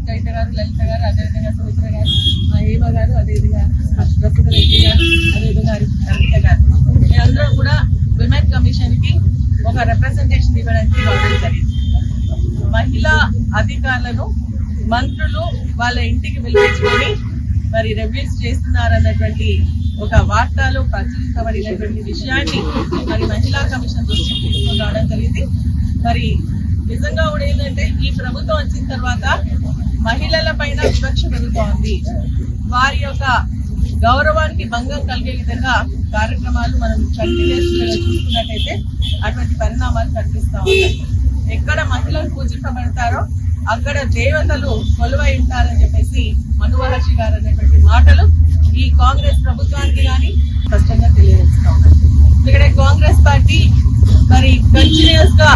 కవిత గారు, లలిత గారు, అదేవిధంగా సుమిత్ర గారు, హేమ గారు, అదేవిధంగా ప్రస్తుత రెడ్డి గారు, అదేవిధంగా అనిత గారు, వీళ్ళందరూ కూడా విమెన్ కమిషన్ కి ఒక రిప్రజెంటేషన్ ఇవ్వడానికి రావడం జరిగింది. మహిళా అధికారులను మంత్రులు వాళ్ళ ఇంటికి పిలిపించుకొని మరి రివ్యూస్ చేస్తున్నారన్నటువంటి ఒక వార్తలు ప్రచురితపడినటువంటి విషయాన్ని మరి మహిళా కమిషన్ దృష్టికి తీసుకొని రావడం జరిగింది. మరి నిజంగా కూడా ఏంటంటే ఈ ప్రభుత్వం వచ్చిన తర్వాత మహిళల పైన వివక్ష పెరుగుతోంది. వారి యొక్క గౌరవానికి భంగం కలిగే విధంగా కార్యక్రమాలు మనం కంటిన్యూస్ చూసుకున్నట్టయితే అటువంటి పరిణామాలు కనిపిస్తా ఉంటాయి. ఎక్కడ మహిళలు పూజింపబడతారో అక్కడ దేవతలు కొలువై ఉంటారని చెప్పేసి మనుమహర్షి గారు అనేటువంటి మాటలు ఈ కాంగ్రెస్ ప్రభుత్వానికి కానీ స్పష్టంగా తెలియజేస్తా ఉన్నారు. ఎందుకంటే కాంగ్రెస్ పార్టీ మరి కంటిన్యూస్ గా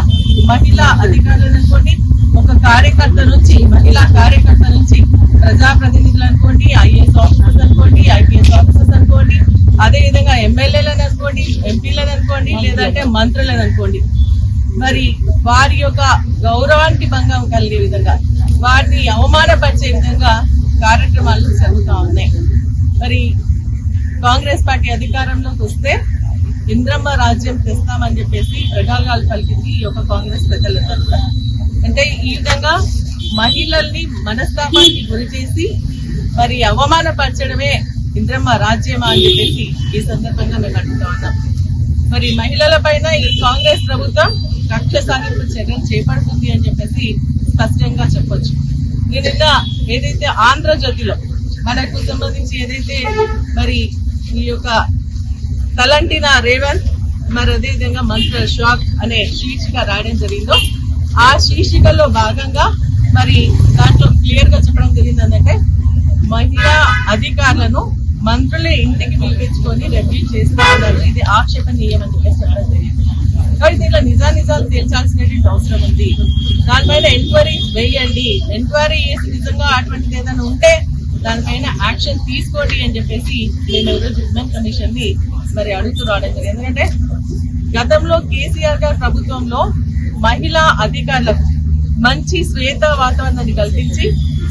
మహిళా అధికారులను అనుకోండి, ఒక కార్యకర్త నుంచి మహిళా కార్యకర్త నుంచి ప్రజాప్రతినిధులు అనుకోండి, ఐఏఎస్ ఆఫీసర్స్ అనుకోండి, ఐపీఎస్ ఆఫీసర్స్ అనుకోండి, అదే విధంగా ఎమ్మెల్యేలను అనుకోండి, ఎంపీలను అనుకోండి, లేదంటే మంత్రులను అనుకోండి, మరి వారి యొక్క గౌరవానికి భంగం కలిగే విధంగా వారిని అవమానపరిచే విధంగా కార్యక్రమాలు జరుగుతూ ఉన్నాయి. మరి కాంగ్రెస్ పార్టీ అధికారంలోకి వస్తే ఇంద్రమ్మ రాజ్యం తెస్తామని చెప్పేసి ప్రగల్భాలు పలికింది ఈ యొక్క కాంగ్రెస్ ప్రజలందరూ కూడా. అంటే ఈ విధంగా మహిళల్ని మనస్తాపానికి గురి చేసి మరి అవమానపరచడమే ఇంద్రమ్మ రాజ్యమా అని చెప్పేసి ఈ సందర్భంగా మేము అడుగుతా ఉన్నాం. మరి మహిళల పైన ఈ కాంగ్రెస్ ప్రభుత్వం కక్ష సాధింపు చర్యలు చేపడుతుంది అని చెప్పేసి స్పష్టంగా చెప్పొచ్చు. నిన్న ఏదైతే ఆంధ్రజ్యోతిలో మనకు సంబంధించి ఏదైతే మరి ఈ యొక్క తలంటిన రేవంత్ మరి అదేవిధంగా మంత్రి షాక్ అనే శీర్షిక రాయడం జరిగిందో ఆ శీర్షికలో భాగంగా మరి దాంట్లో క్లియర్ గా చెప్పడం జరిగింది ఏంటంటే మహిళా అధికారులను మంత్రులే ఇంటికి పిలిపించుకొని రివ్యూ చేస్తూ ఉన్నారు, ఇది ఆక్షేపణీయం అని చెప్పేసి చెప్పడం జరిగింది. కాబట్టి దీనిలో నిజాలు తేల్చాల్సినటువంటి అవసరం ఉంది. దానిపైన ఎంక్వైరీ వేయండి, ఎంక్వైరీ చేసి నిజంగా అటువంటిది ఏదైనా ఉంటే దానిపైన యాక్షన్ తీసుకోండి అని చెప్పేసి మేము ఈరోజు విమెన్ కమిషన్ ని మరి అడుగుతూ రావడం జరిగింది. ఎందుకంటే గతంలో కేసీఆర్ గారి ప్రభుత్వంలో మహిళా అధికారులకు మంచి శ్వేత వాతావరణాన్ని కల్పించి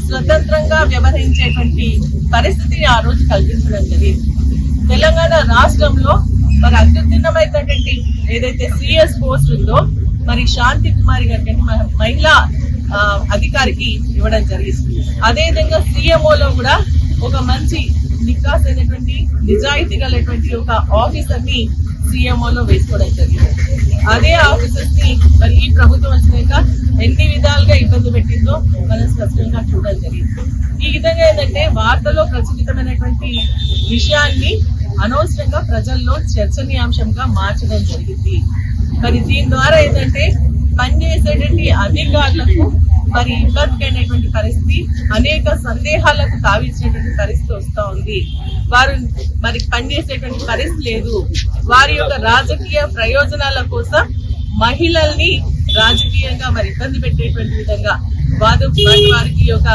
స్వతంత్రంగా వ్యవహరించేటువంటి పరిస్థితిని ఆ రోజు కల్పించడం జరిగింది. తెలంగాణ రాష్ట్రంలో మరి అత్యున్నతమైనటువంటి ఏదైతే సిఎస్ పోస్ట్ ఉందో మరి శాంతి కుమారి గారికి మహిళా అధికారికి ఇవ్వడం జరిగింది. అదేవిధంగా సీఎంఓలో కూడా ఒక మంచి నికాస్ అయినటువంటి నిజాయితీ గలటువంటి ఒక ఆఫీసర్ ని సీఎంఓలో వేసుకోవడం జరిగింది. అదే ఆఫీసర్స్ ని మరి ఈ ప్రభుత్వం వచ్చినాక ఎన్ని విధాలుగా ఇబ్బంది పెట్టిందో మనం స్పష్టంగా చూడడం జరిగింది. ఈ విధంగా ఏంటంటే వార్తలో ప్రచురితమైనటువంటి విషయాన్ని అనవసరంగా ప్రజల్లో చర్చనీయాంశంగా మార్చడం జరిగింది. మరి దీని ద్వారా ఏంటంటే పనిచేసేటువంటి అధికారులకు మరి ఇబ్బందికైనటువంటి పరిస్థితి, అనేక సందేహాలకు తావించేటువంటి పరిస్థితి వస్తూ ఉంది. వారు మరి పనిచేసేటువంటి పరిస్థితి లేదు. వారి యొక్క రాజకీయ ప్రయోజనాల కోసం మహిళల్ని రాజకీయంగా మరి ఇబ్బంది పెట్టేటువంటి విధంగా వారికి యొక్క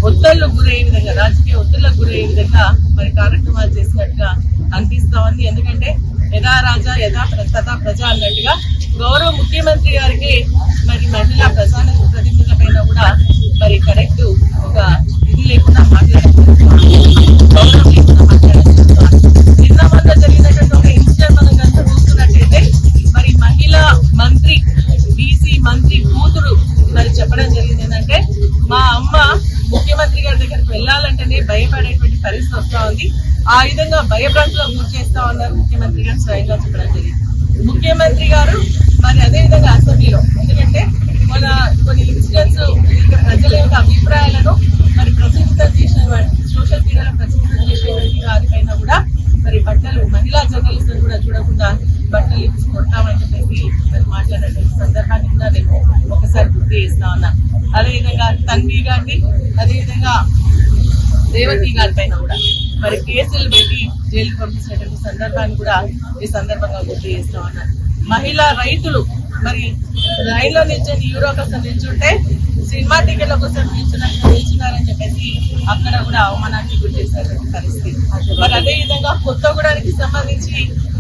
ఒత్తిళ్లు గురయ్యే విధంగా, రాజకీయ ఒత్తిళ్లకు గురయ్యే విధంగా మరి కార్యక్రమాలు చేసినట్టుగా అనిపిస్తా ఉంది. ఎందుకంటే యథా రాజా యథా తథా ప్రజ అన్నట్టుగా గౌరవ ముఖ్యమంత్రి గారికి మరి మహిళా ప్రతినిధుల పైన కూడా మరి కరెక్ట్ ఒక ఇది లేకుండా మాట్లాడుతున్నారు, గౌరవం లేకుండా మాట్లాడుతున్నారు. నిన్న మొన్న జరిగినటువంటి ఒక ఇన్సిడెంట్ మనం కనుక చూస్తున్నట్టయితే మరి మహిళా మంత్రి బీసీ మంత్రి కూతురు మరి చెప్పడం జరిగింది ఏంటంటే మా అమ్మ ముఖ్యమంత్రి గారి దగ్గరికి వెళ్ళాలంటేనే భయపడేటువంటి పరిస్థితి వస్తా ఉంది, ఆ విధంగా భయభ్రాంతులకు గురి చేస్తా ఉన్నారు ముఖ్యమంత్రి గారు స్వయంగా చెప్పడం జరిగింది. ముఖ్యమంత్రి గారు మరి అదే విధంగా అసెంబ్లీలో, ఎందుకంటే కొన్ని ఇన్సిడెంట్స్ ప్రజల యొక్క అభిప్రాయాలను మరి ప్రచురితం చేసిన సోషల్ మీడియాలో ప్రచురితం చేసేటువంటి వారిపైన కూడా మరి బట్టలు మహిళా జర్నలిస్టులు కూడా చూడకుండా బట్టలు ఇచ్చి కొట్టామని చెప్పేసి మరి మాట్లాడేటువంటి సందర్భాన్ని కూడా నేను ఒకసారి గుర్తు చేస్తా ఉన్నా. అదేవిధంగా తన్వి గారిని అదేవిధంగా రేవతి గారి పైన కూడా మరి కేసులు పెట్టి జైలుకు పంపించినటువంటి సందర్భాన్ని కూడా ఈ సందర్భంగా గుర్తు చేస్తా ఉన్నారు. మహిళా రైతులు మరి రైల్లో నిల్చొని యూరో కోసం నిల్చుంటే సినిమా టికెట్ల కోసం నిల్చున్నారని చెప్పేసి అక్కడ కూడా అవమానానికి గురి చేసినటువంటి పరిస్థితి. మరి అదే విధంగా కొత్తగూడానికి సంబంధించి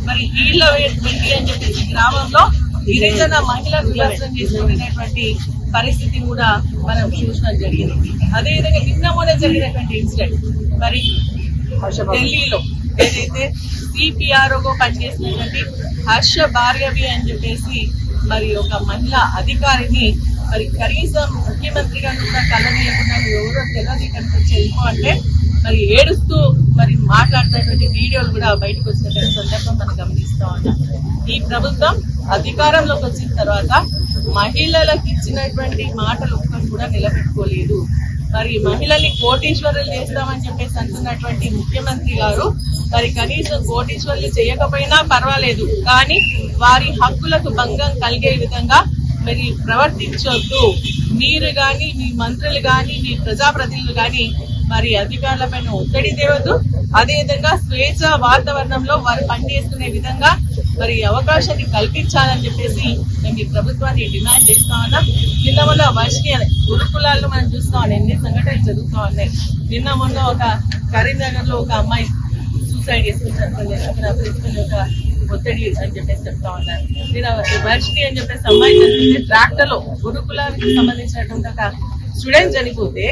మరి ఈళ్ళ వెంటి అని చెప్పేసి గ్రామంలో గిరిజన మహిళలు నివాసం చేసుకునేటువంటి పరిస్థితి కూడా మనం చూడడం జరిగింది. అదేవిధంగా నిన్న మొన్న జరిగినటువంటి ఇన్సిడెంట్ మరి ఢిల్లీలో ఏదైతే సిపిఆర్ఓగా పనిచేసినటువంటి హర్ష భార్గవి అని చెప్పేసి మరి ఒక మహిళా అధికారిని మరి కనీసం ముఖ్యమంత్రి గారు కూడా కలనీయకుండా ఎవరో తెలియదు ఇక్కడికి వచ్చి వెళ్ళిపో అంటే మరి ఏడుస్తూ మరి మాట్లాడుతున్నటువంటి వీడియోలు కూడా బయటకు వచ్చినటువంటి సందర్భం మనం గమనిస్తా ఉన్నాం. ఈ ప్రభుత్వం అధికారంలోకి వచ్చిన తర్వాత మహిళలకు ఇచ్చినటువంటి మాటలు ఒక్కటి కూడా నిలబెట్టుకోలేదు. మరి మహిళల్ని కోటీశ్వరులు చేస్తామని చెప్పేసి అంటున్నటువంటి ముఖ్యమంత్రి గారు మరి కనీసం కోటీశ్వరులు చేయకపోయినా పర్వాలేదు, కానీ వారి హక్కులకు భంగం కలిగే విధంగా మరి ప్రవర్తించొద్దు. మీరు గాని, మీ మంత్రులు గాని, మీ ప్రజాప్రతినిధులు గాని మరి అధికారుల పైన ఒత్తిడి తేవద్దు. అదేవిధంగా స్వేచ్ఛ వాతావరణంలో వారు పనిచేసుకునే విధంగా మరి అవకాశాన్ని కల్పించాలని చెప్పేసి మేము ఈ ప్రభుత్వాన్ని డిమాండ్ చేస్తా ఉన్నాం. నిన్న మొన్న వర్షిణి గురుకులాల్లో మనం చూస్తా ఉన్నాం, ఎన్ని సంఘటనలు జరుగుతూ ఉన్నాయి. నిన్న మొన్న ఒక కరీంనగర్ లో ఒక అమ్మాయి సూసైడ్ చేసుకుంటారు, ప్రిన్సిపల్ యొక్క ఒత్తిడి అని చెప్పేసి చెప్తా ఉన్నారు. నేను వర్షిణి అని చెప్పేసి అమ్మాయి చనిపోతే ట్రాక్టర్ లో గురుకులానికి సంబంధించినటువంటి ఒక స్టూడెంట్ చనిపోతే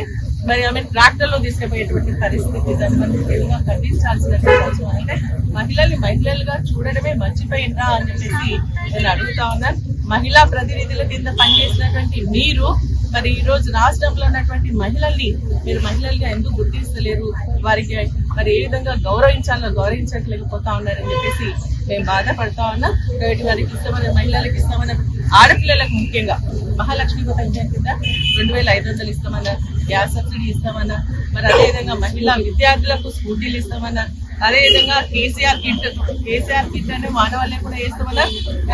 మరి ఆమె ట్రాక్టర్ లో తీసుకుపోయేటువంటి పరిస్థితి, దాన్ని మనం తెలుగుగా ఖండించాల్సినటువంటి అవసరం. అంటే మహిళలుగా చూడడమే మర్చిపోయిందా అని చెప్పేసి నేను అడుగుతా ఉన్నాను. మహిళా ప్రతినిధుల కింద పనిచేసినటువంటి మీరు మరి ఈ రోజు రాష్ట్రంలో ఉన్నటువంటి మహిళల్ని మీరు మహిళలుగా ఎందుకు గుర్తిస్తలేరు, వారికి మరి ఏ విధంగా గౌరవించలేకపోతా ఉన్నారని చెప్పేసి మేము బాధపడతా ఉన్నాం. వారికి ఇష్టమైన మహిళలకు ఇష్టమైన ఆడపిల్లలకు ముఖ్యంగా మహాలక్ష్మి పథకం కింద 2500 ఇస్తామన్నా, గ్యాస్ సబ్సిడీ ఇస్తామన్నా, మరి అదేవిధంగా మహిళా విద్యార్థులకు స్కూటీలు ఇస్తామన్నా, అదేవిధంగా కేసీఆర్ కిట్ అనే మానవాళ్ళే కూడా వేస్తామన్నా,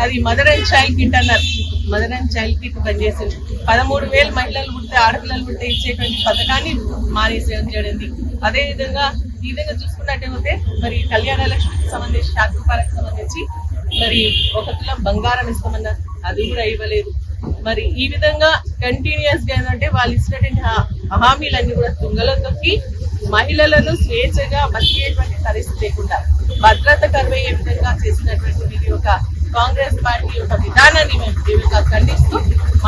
అది మదర్ అండ్ చైల్డ్ కిట్ అన్నారు. మదర్ అండ్ చైల్డ్ కిట్ పనిచేసింది. 13,000 మహిళలు పుడితే ఆడపిల్లలు పుడితే ఇచ్చేటువంటి పథకాన్ని మానేసేయడం జరిగింది. అదేవిధంగా ఈ విధంగా చూసుకున్నట్టయితే మరి కళ్యాణ లక్ష్మికి సంబంధించి శాఖకు సంబంధించి మరి 1 తులం బంగారం ఇస్తామన్నారు, అది కూడా ఇవ్వలేదు. మరి ఈ విధంగా కంటిన్యూస్ గా ఏంటంటే వాళ్ళు ఇచ్చినటువంటి హామీలన్నీ కూడా తుంగలో తొక్కి మహిళలను స్వేచ్ఛగా బతికేటువంటి పరిస్థితి లేకుండా భద్రత కరువయ్యే విధంగా చేసినటువంటి ఒక కాంగ్రెస్ పార్టీ యొక్క విధానాన్ని మేము తీవ్రంగా ఖండిస్తూ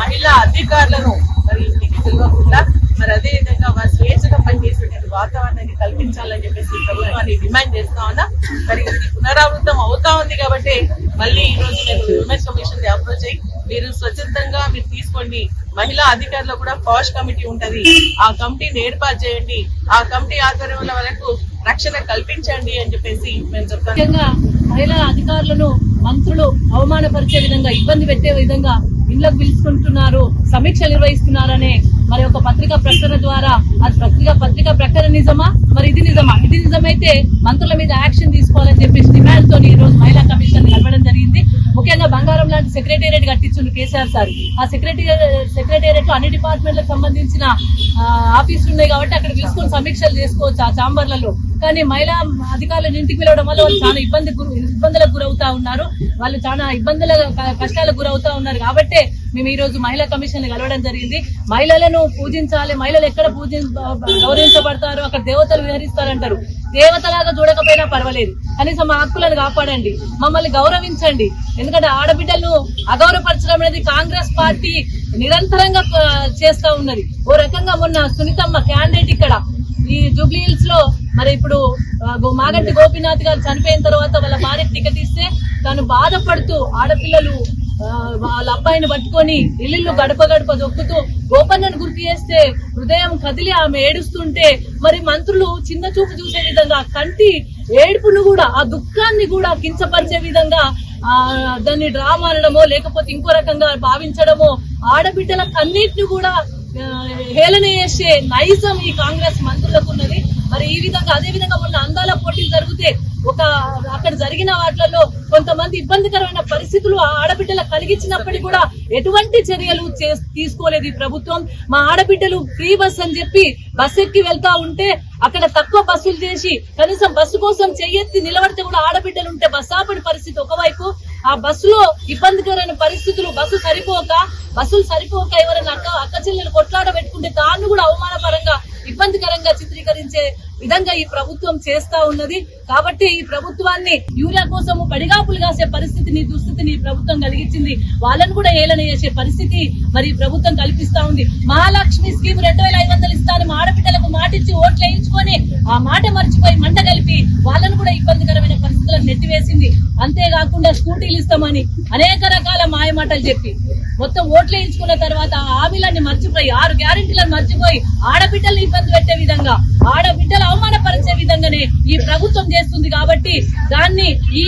మహిళా అధికారులను మరి ఇంటికి తెలియకుండా మరి అదే విధంగా వారు స్వేచ్ఛగా పనిచేసేటువంటి వాతావరణాన్ని కల్పించాలని చెప్పేసి ప్రభుత్వాన్ని డిమాండ్ చేస్తా ఉన్నా. మరి ఇది పునరావృతం అవుతా ఉంది కాబట్టి మళ్ళీ ఈ రోజు మేము ఉమెన్స్ కమిషన్ అప్రోచ్ అయ్యి మీరు స్వచ్ఛందంగా మీరు తీసుకోండి, మహిళా అధికారులు కూడా పాష్ కమిటీ ఉంటది, ఆ కమిటీని ఏర్పాటు చేయండి, ఆ కమిటీ ఆధ్వర్యంలో వాళ్ళకు రక్షణ కల్పించండి అని చెప్పేసి మేము చెప్తాం. ముఖ్యంగా మహిళా అధికారులను మంత్రులు అవమానపరిచే విధంగా, ఇబ్బంది పెట్టే విధంగా ఇళ్లకు పిలుచుకుంటున్నారు, సమీక్షలు నిర్వహిస్తున్నారనే మరి ఒక పత్రికా ప్రకటన ద్వారా అది పత్రికా ప్రకటన నిజమా, మరి ఇది నిజమా? ఇది నిజమైతే మంత్రుల మీద యాక్షన్ తీసుకోవాలని చెప్పేసి డిమాండ్ తోని ఈ రోజు మహిళా కమిషన్ కలవడం జరిగింది. ముఖ్యంగా బంగారం లాంటి సెక్రటేరియట్ కట్టించుండు కేసీఆర్ సార్. ఆ సెక్రటేరియట్ లో అన్ని డిపార్ట్మెంట్లకు సంబంధించిన ఆఫీసులు ఉన్నాయి కాబట్టి అక్కడ పిలుచుకొని సమీక్షలు చేసుకోవచ్చు ఆ ఛాంబర్లలో. కానీ మహిళా అధికారులను ఇంటికి పిలవడం వల్ల వాళ్ళు చాలా ఇబ్బందులకు గురవుతా ఉన్నారు, వాళ్ళు చాలా కష్టాలకు గురవుతా ఉన్నారు. కాబట్టి మేము ఈ రోజు మహిళా కమిషన్ కలవడం జరిగింది. మహిళలను పూజించాలి, మహిళలు ఎక్కడ గౌరవించబడతారు, అక్కడ దేవతలు విహరిస్తారంటారు. దేవతలాగా చూడకపోయినా పర్వాలేదు, కనీసం మా హక్కులను కాపాడండి, మమ్మల్ని గౌరవించండి. ఎందుకంటే ఆడబిడ్డలను అగౌరవపరచడం అనేది కాంగ్రెస్ పార్టీ నిరంతరంగా చేస్తా ఉన్నది. ఓ రకంగా మొన్న సునీతమ్మ క్యాండిడేట్ ఇక్కడ ఈ జూబ్లీ హిల్స్ లో మరి ఇప్పుడు మాగంటి గోపీనాథ్ గారు చనిపోయిన తర్వాత వాళ్ళ భార్యకు టికెట్ ఇస్తే తను బాధపడుతూ ఆడపిల్లలు వాళ్ళ అబ్బాయిని పట్టుకొని ఇల్లు గడప దొక్కుతూ గోపన్నను గుర్తు చేస్తే హృదయం కదిలి ఆమె ఏడుస్తుంటే మరి మంత్రులు చిన్న చూపు చూసే విధంగా కంటి ఏడుపును కూడా, ఆ దుఃఖాన్ని కూడా కించపరిచే విధంగా దాన్ని డ్రామా అనడమో లేకపోతే ఇంకో రకంగా భావించడమో, ఆడబిడ్డల కన్నీటిని కూడా హేళన చేసే నైజం ఈ కాంగ్రెస్ మంత్రులకు ఉన్నది. మరి ఈ విధంగా అదే విధంగా మొన్న అందాల పోటీలు జరిగితే అక్కడ జరిగిన వాటిల్లో కొంతమంది ఇబ్బందికరమైన పరిస్థితులు ఆడబిడ్డలకు కలిగించినప్పటికీ కూడా ఎటువంటి చర్యలు తీసుకోలేదు ఈ ప్రభుత్వం. మా ఆడబిడ్డలు ఫ్రీ బస్ అని చెప్పి బస్ ఎక్కి వెళ్తా ఉంటే అక్కడ తక్కువ బస్సులు చేసి కనీసం బస్సు కోసం చెయ్యెత్తి నిలబడితే కూడా ఆడబిడ్డలు ఉంటే బస్సు ఆపని పరిస్థితి ఒకవైపు, ఆ బస్సులో ఇబ్బందికరమైన పరిస్థితులు, బస్సులు సరిపోక ఎవరైనా అక్క చెల్లెలు కొట్లాడ పెట్టుకుంటే దాన్ని కూడా అవమానపరంగా ఇబ్బందికరంగా చిత్రీకరించే విధంగా ఈ ప్రభుత్వం చేస్తా ఉన్నది. కాబట్టి ఈ ప్రభుత్వాన్ని యూరియా కోసము పడిగాపులు కాసే పరిస్థితిని దుస్థితిని ప్రభుత్వం కలిగించింది. వాళ్ళను కూడా ఏలన చేసే పరిస్థితి మరి ప్రభుత్వం కల్పిస్తా ఉంది. మహాలక్ష్మి స్కీమ్ 2500 ఇస్తాను ఆడబిడ్డలకు మాటిచ్చి ఓట్లు వేయించుకొని ఆ మాట మర్చిపోయి మంట కలిపి వాళ్ళను కూడా ఇబ్బందికరమైన పరిస్థితులకు నెట్టివేసింది. అంతేకాకుండా స్కూటీలు ఇస్తామని అనేక రకాల మాయమాటలు చెప్పి మొత్తం ఓట్లు వేయించుకున్న తర్వాత హామీలన్నీ మర్చిపోయి 6 గ్యారెంటీలను మర్చిపోయి ఆడబిడ్డలను ఇబ్బంది పెట్టే విధంగా ఆడబిడ్డలు అవమానపరిచే విధంగానే ఈ ప్రభుత్వం చేస్తుంది. కాబట్టి దాన్ని ఈ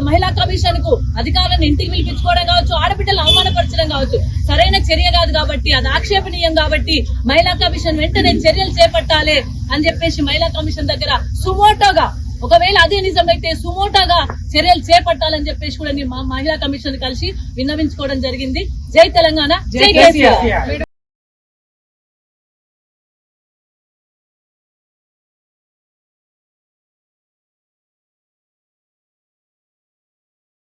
మహిళా కమిషన్ కు అధికారులను ఇంటికి పిలిపించుకోవడం కావచ్చు, ఆడబిడ్డలు అవమానపరచడం కావచ్చు సరైన చర్య కాదు. కాబట్టి అది ఆక్షేపణీయం. కాబట్టి మహిళా కమిషన్ వెంటనే చర్యలు చేపట్టాలి అని చెప్పేసి మహిళా కమిషన్ దగ్గర సుమోటోగా, ఒకవేళ అదే నిజమైతే సుమోటోగా చర్యలు చేపట్టాలని చెప్పేసి కూడా మహిళా కమిషన్ కలిసి విన్నవించుకోవడం జరిగింది. జై తెలంగాణ, జై కేసీఆర్.